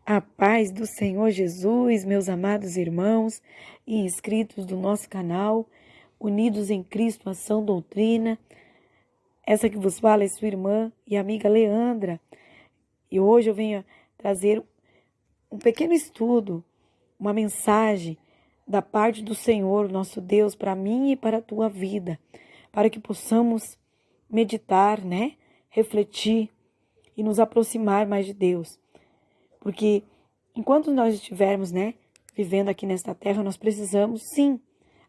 A paz do Senhor Jesus, meus amados irmãos e inscritos do nosso canal, unidos em Cristo, Ação Doutrina. Essa que vos fala é sua irmã e amiga Leandra. E hoje eu venho trazer um pequeno estudo, uma mensagem da parte do Senhor, nosso Deus, para mim e para a tua vida, para que possamos meditar, refletir e nos aproximar mais de Deus. Porque enquanto nós estivermos, vivendo aqui nesta terra, nós precisamos, sim,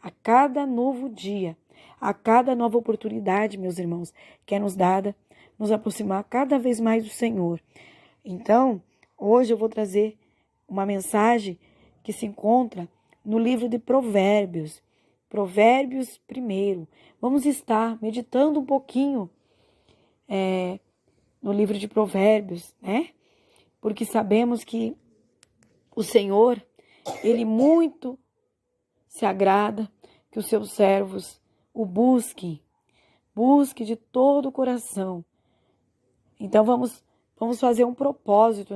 a cada novo dia, a cada nova oportunidade, meus irmãos, que é nos dada, nos aproximar cada vez mais do Senhor. Então, hoje eu vou trazer uma mensagem que se encontra no livro de Provérbios, Provérbios 1. Vamos estar meditando um pouquinho no livro de Provérbios, Porque sabemos que o Senhor, Ele muito se agrada que os seus servos o busque de todo o coração. Então vamos fazer um propósito,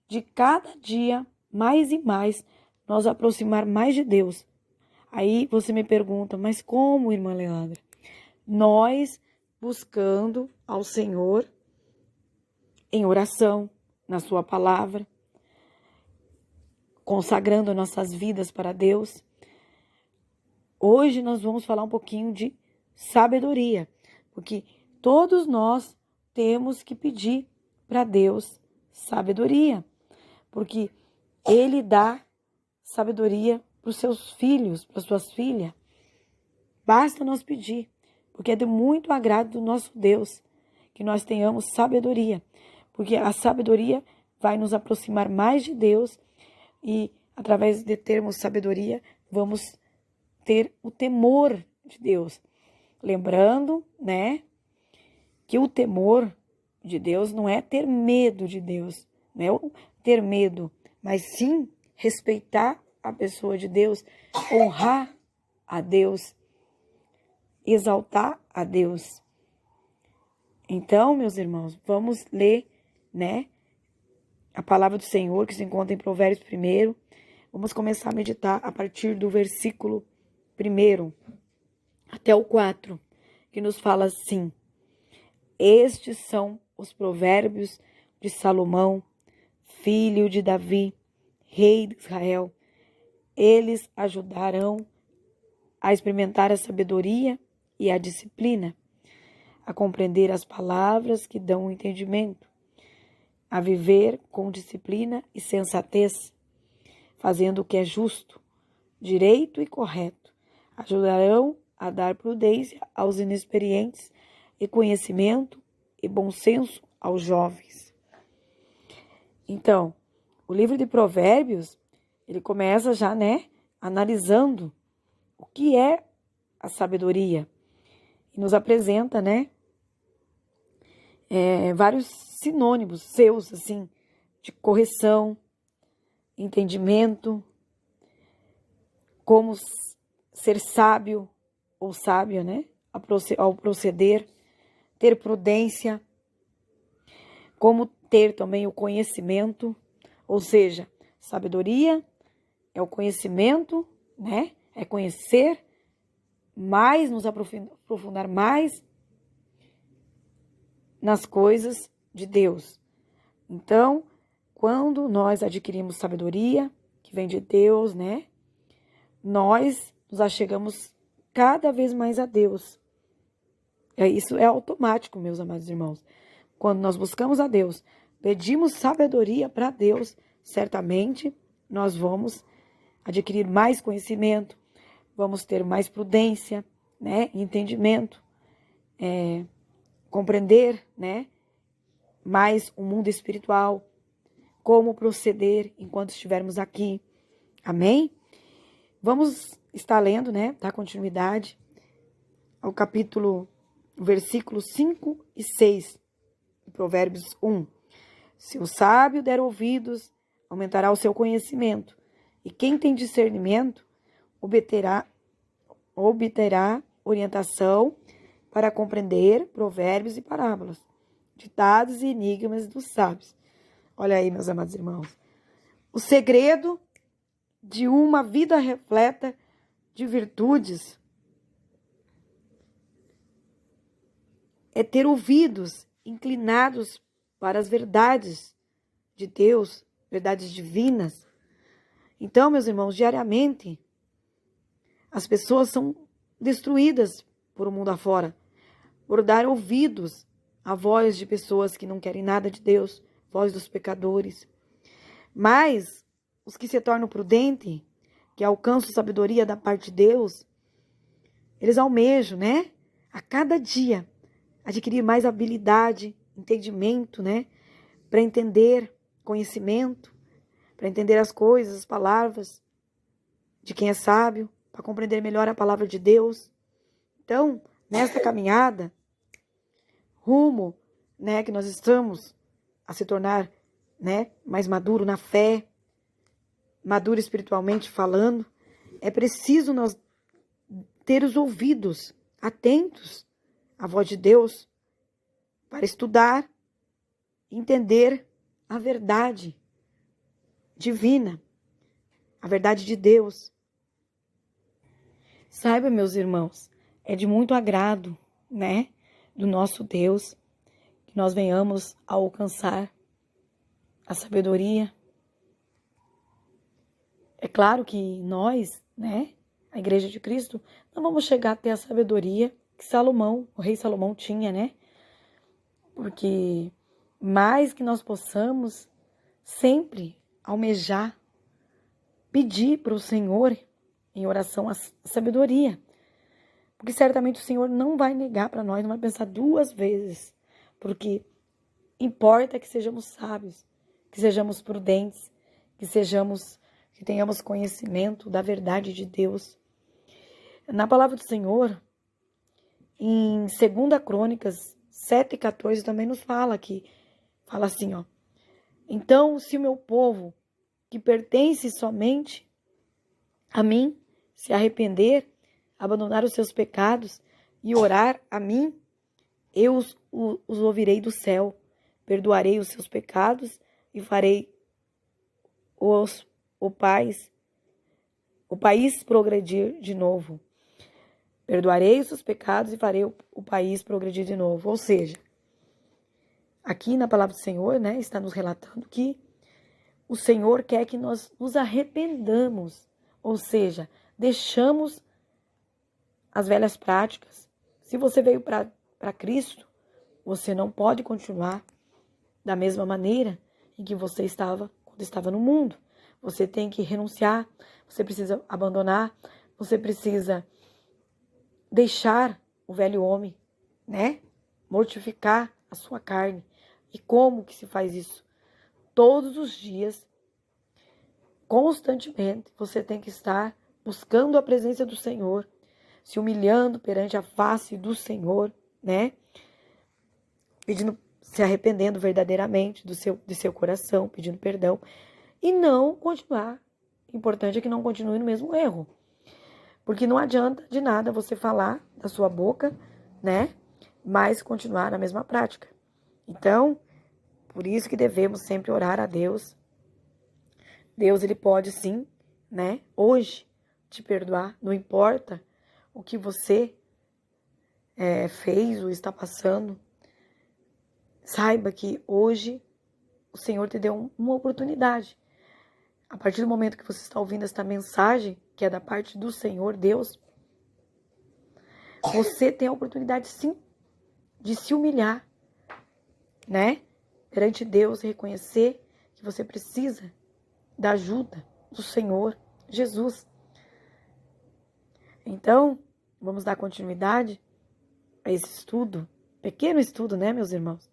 de cada dia, mais e mais, nós aproximar mais de Deus. Aí você me pergunta, mas como, irmã Leandra? Nós buscando ao Senhor em oração, na sua palavra, consagrando nossas vidas para Deus. Hoje nós vamos falar um pouquinho de sabedoria, porque todos nós temos que pedir para Deus sabedoria, porque Ele dá sabedoria para os seus filhos, para as suas filhas. Basta nós pedir, porque é de muito agrado do nosso Deus que nós tenhamos sabedoria, porque a sabedoria vai nos aproximar mais de Deus e, através de termos sabedoria, vamos ter o temor de Deus. Lembrando, que o temor de Deus não é ter medo de Deus, não é ter medo, mas sim respeitar a pessoa de Deus, honrar a Deus, exaltar a Deus. Então, meus irmãos, vamos ler, a palavra do Senhor que se encontra em Provérbios 1. Vamos começar a meditar a partir do versículo 1 até o 4, que nos fala assim: Estes são os provérbios de Salomão, filho de Davi, rei de Israel. Eles ajudarão a experimentar a sabedoria e a disciplina, a compreender as palavras que dão o entendimento, a viver com disciplina e sensatez, fazendo o que é justo, direito e correto. Ajudarão a dar prudência aos inexperientes e conhecimento e bom senso aos jovens. Então, o livro de Provérbios, ele começa já, analisando o que é a sabedoria. E nos apresenta, vários sinônimos seus, assim, de correção, entendimento, como ser sábio ou sábia, ao proceder, ter prudência, como ter também o conhecimento, ou seja, sabedoria é o conhecimento, é conhecer mais, nos aprofundar mais nas coisas de Deus. Então, quando nós adquirimos sabedoria, que vem de Deus, nós nos achegamos cada vez mais a Deus. Isso é automático, meus amados irmãos. Quando nós buscamos a Deus, pedimos sabedoria para Deus, certamente nós vamos adquirir mais conhecimento, vamos ter mais prudência, entendimento, compreender, mais o mundo espiritual, como proceder enquanto estivermos aqui. Amém? Vamos estar lendo, dar continuidade ao versículos 5 e 6, de Provérbios 1. Se o sábio der ouvidos, aumentará o seu conhecimento, e quem tem discernimento obterá orientação para compreender provérbios e parábolas, ditados e enigmas dos sábios. Olha aí, meus amados irmãos, O segredo de uma vida repleta de virtudes é ter ouvidos inclinados para as verdades de Deus, verdades divinas. Então, meus irmãos, diariamente, as pessoas são destruídas por o mundo afora, por dar ouvidos à voz de pessoas que não querem nada de Deus, voz dos pecadores. Mas os que se tornam prudentes, que alcançam sabedoria da parte de Deus, eles almejam, né? A cada dia, adquirir mais habilidade, entendimento, né? Para entender conhecimento, para entender as coisas, as palavras de quem é sábio, para compreender melhor a palavra de Deus. Então, nesta caminhada, rumo, né, que nós estamos a se tornar, né, mais maduro na fé, maduro espiritualmente falando, é preciso nós ter os ouvidos atentos à voz de Deus para estudar, entender a verdade divina, a verdade de Deus. Saiba, meus irmãos, é de muito agrado, né, do nosso Deus, que nós venhamos a alcançar a sabedoria. É claro que nós, né, a Igreja de Cristo, não vamos chegar a ter a sabedoria que Salomão, o rei Salomão tinha, né? Porque mais que nós possamos sempre almejar, pedir para o Senhor em oração a sabedoria. Porque certamente o Senhor não vai negar para nós, não vai pensar duas vezes. Porque importa que sejamos sábios, que sejamos prudentes, que tenhamos conhecimento da verdade de Deus. Na palavra do Senhor, em 2 Crônicas 7:14 também nos fala assim, ó. Então, se o meu povo, que pertence somente a mim, se arrepender, abandonar os seus pecados e orar a mim, eu os ouvirei do céu, perdoarei os seus pecados e farei o país progredir de novo. Perdoarei os seus pecados e farei o país progredir de novo. Ou seja, aqui na palavra do Senhor, né, está nos relatando que o Senhor quer que nós nos arrependamos. Ou seja, deixamos as velhas práticas. Se você veio para Cristo, você não pode continuar da mesma maneira em que você estava quando estava no mundo. Você tem que renunciar, você precisa abandonar, você precisa deixar o velho homem, né? Mortificar a sua carne. E como que se faz isso? Todos os dias, constantemente, você tem que estar buscando a presença do Senhor, se humilhando perante a face do Senhor, né? Pedindo, se arrependendo verdadeiramente de seu coração, pedindo perdão. E não continuar. O importante é que não continue no mesmo erro. Porque não adianta de nada você falar da sua boca, né? Mas continuar na mesma prática. Então, por isso que devemos sempre orar a Deus. Deus, ele pode sim, né? Hoje, te perdoar. Não importa o que você fez ou está passando. Saiba que hoje o Senhor te deu uma oportunidade. A partir do momento que você está ouvindo esta mensagem, que é da parte do Senhor Deus, você tem a oportunidade sim de se humilhar, né? Perante Deus, reconhecer que você precisa da ajuda do Senhor Jesus. Então, vamos dar continuidade a esse estudo, pequeno estudo, né, meus irmãos?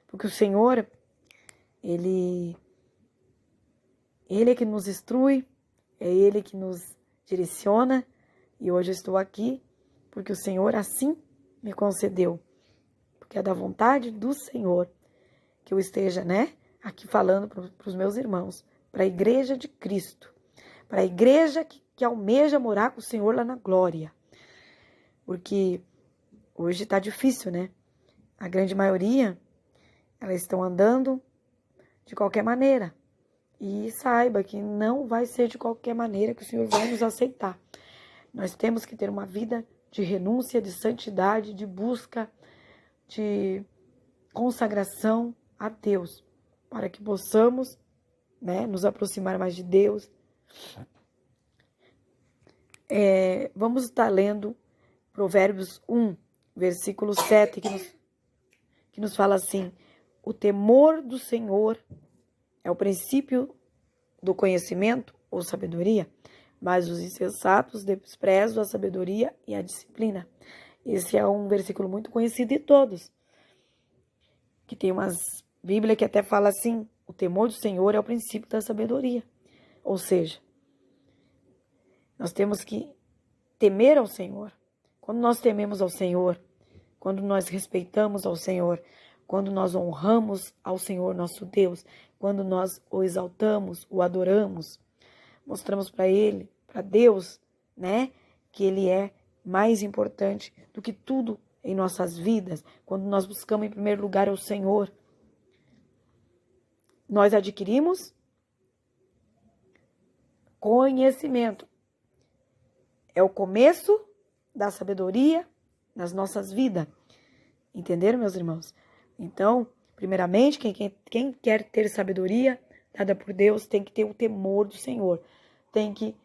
Porque o Senhor, Ele é que nos instrui, é Ele que nos direciona, e hoje eu estou aqui porque o Senhor assim me concedeu, porque é da vontade do Senhor que eu esteja, né, aqui falando para os meus irmãos, para a igreja de Cristo, para a igreja que almeja morar com o Senhor lá na glória, porque hoje está difícil, né? A grande maioria, elas estão andando de qualquer maneira, E saiba que não vai ser de qualquer maneira que o Senhor vai nos aceitar. Nós temos que ter uma vida de renúncia, de santidade, de busca, de consagração a Deus, para que possamos, né, nos aproximar mais de Deus. Vamos estar lendo Provérbios 1, versículo 7, que nos fala assim: o temor do Senhor é o princípio do conhecimento ou sabedoria, mas os insensatos desprezam a sabedoria e a disciplina. Esse é um versículo muito conhecido de todos, que tem umas Bíblia que até fala assim: o temor do Senhor é o princípio da sabedoria. Ou seja, nós temos que temer ao Senhor. Quando nós tememos ao Senhor, quando nós respeitamos ao Senhor, quando nós honramos ao Senhor nosso Deus, quando nós o exaltamos, o adoramos, mostramos para Ele, para Deus, né, que Ele é mais importante do que tudo em nossas vidas. Quando nós buscamos em primeiro lugar o Senhor, nós adquirimos conhecimento. É o começo da sabedoria nas nossas vidas. Entenderam, meus irmãos? Então, primeiramente, quem quer ter sabedoria dada por Deus tem que ter o temor do Senhor. Tem que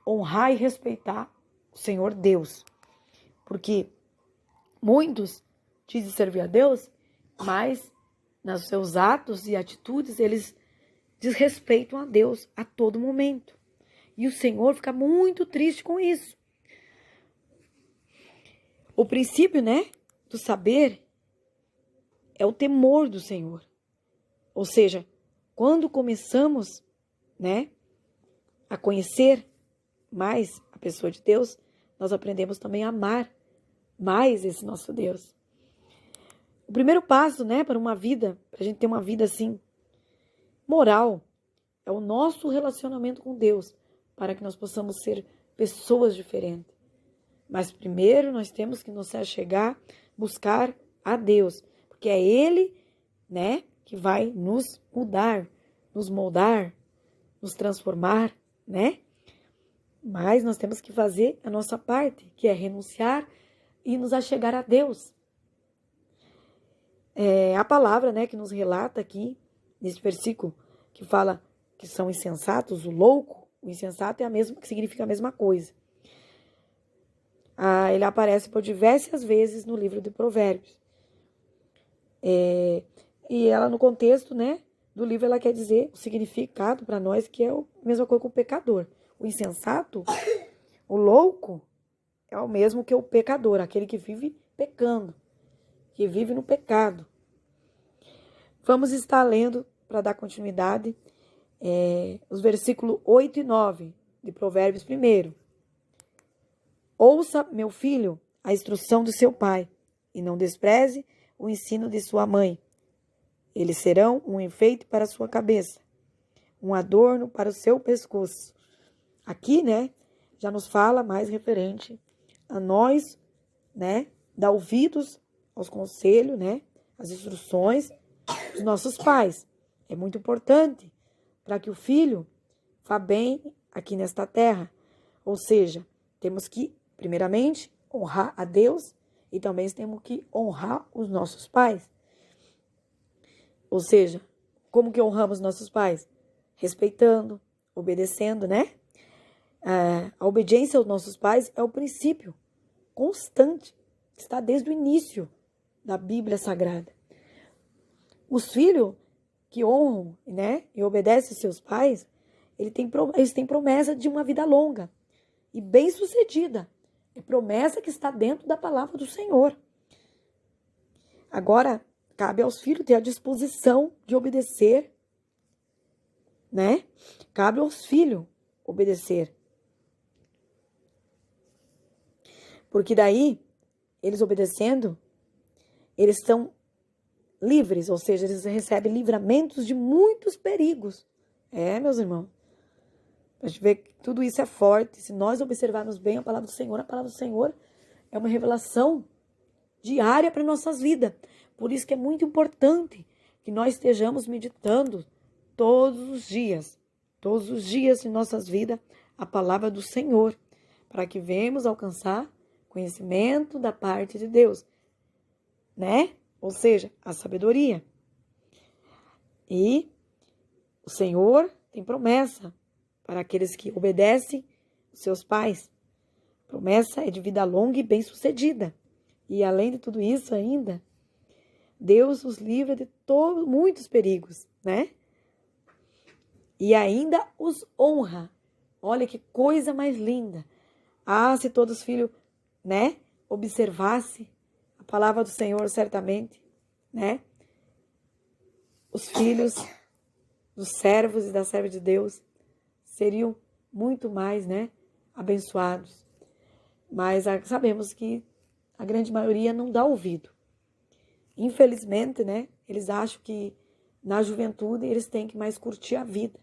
honrar e respeitar o Senhor Deus. Porque muitos dizem servir a Deus, mas nos seus atos e atitudes eles desrespeitam a Deus a todo momento. E o Senhor fica muito triste com isso. O princípio, né, do saber é o temor do Senhor. Ou seja, quando começamos, né, a conhecer mais a pessoa de Deus, nós aprendemos também a amar mais esse nosso Deus. O primeiro passo, né, para uma vida, para a gente ter uma vida assim, moral, é o nosso relacionamento com Deus, para que nós possamos ser pessoas diferentes. Mas primeiro nós temos que nos achegar, buscar a Deus, porque é Ele, né, que vai nos mudar, nos moldar, nos transformar, né? Mas nós temos que fazer a nossa parte, que é renunciar e nos achegar a Deus. A palavra, né, que nos relata aqui, nesse versículo, que fala que são insensatos, o louco, o insensato é a mesma, que significa a mesma coisa. Ele aparece por diversas vezes no livro de Provérbios. E ela, no contexto, né, do livro, ela quer dizer o significado para nós, que é a mesma coisa que o pecador. O insensato, o louco, é o mesmo que o pecador, aquele que vive pecando, que vive no pecado. Vamos estar lendo, para dar continuidade, os versículos 8 e 9 de Provérbios 1. Ouça, meu filho, a instrução do seu pai, e não despreze o ensino de sua mãe. Eles serão um enfeite para a sua cabeça, um adorno para o seu pescoço. Aqui, né, já nos fala mais referente a nós, né, dar ouvidos aos conselhos, né, às instruções dos nossos pais. É muito importante para que o filho vá bem aqui nesta terra. Ou seja, temos que, primeiramente, honrar a Deus e também temos que honrar os nossos pais. Ou seja, como que honramos nossos pais? Respeitando, obedecendo, né? A obediência aos nossos pais é o princípio constante, que está desde o início da Bíblia Sagrada. Os filhos que honram, né, e obedecem seus pais, eles têm promessa de uma vida longa e bem-sucedida. É promessa que está dentro da palavra do Senhor. Agora, cabe aos filhos ter a disposição de obedecer, né? Cabe aos filhos obedecer. Porque daí, eles obedecendo, eles estão livres, ou seja, eles recebem livramentos de muitos perigos. Meus irmãos, a gente vê que tudo isso é forte. Se nós observarmos bem a palavra do Senhor é uma revelação diária para nossas vidas. Por isso que é muito importante que nós estejamos meditando todos os dias. todos os dias de nossas vidas a palavra do Senhor, para que venhamos alcançar conhecimento da parte de Deus, né? Ou seja, a sabedoria. E o Senhor tem promessa para aqueles que obedecem os seus pais. Promessa é de vida longa e bem-sucedida. E além de tudo isso ainda, Deus os livra de muitos perigos, né? E ainda os honra. Olha que coisa mais linda. Ah, se todos os filhos, né, observasse a palavra do Senhor, certamente, né? Os filhos dos servos e da serva de Deus seriam muito mais, né, abençoados. Mas sabemos que a grande maioria não dá ouvido. Infelizmente, né, eles acham que na juventude eles têm que mais curtir a vida.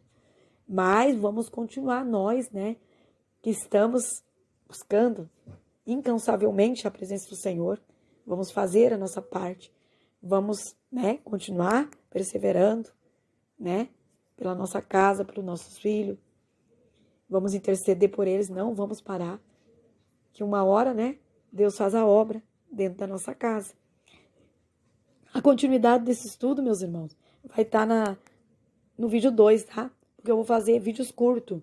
Mas vamos continuar nós, né, que estamos buscando incansavelmente a presença do Senhor. Vamos fazer a nossa parte. Vamos, né, continuar perseverando, né, pela nossa casa, pelos nossos filhos. Vamos interceder por eles, não vamos parar. Que uma hora, né, Deus faz a obra dentro da nossa casa. A continuidade desse estudo, meus irmãos, vai estar no vídeo 2, tá? Porque eu vou fazer vídeos curtos.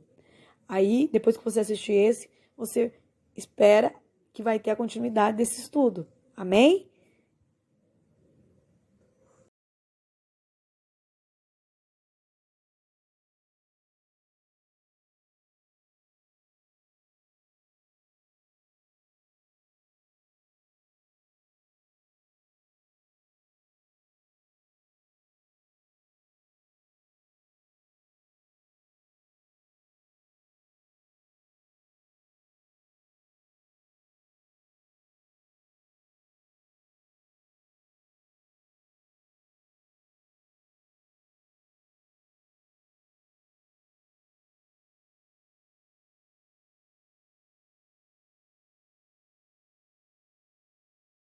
Aí, depois que você assistir esse, você espera que vai ter a continuidade desse estudo. Amém?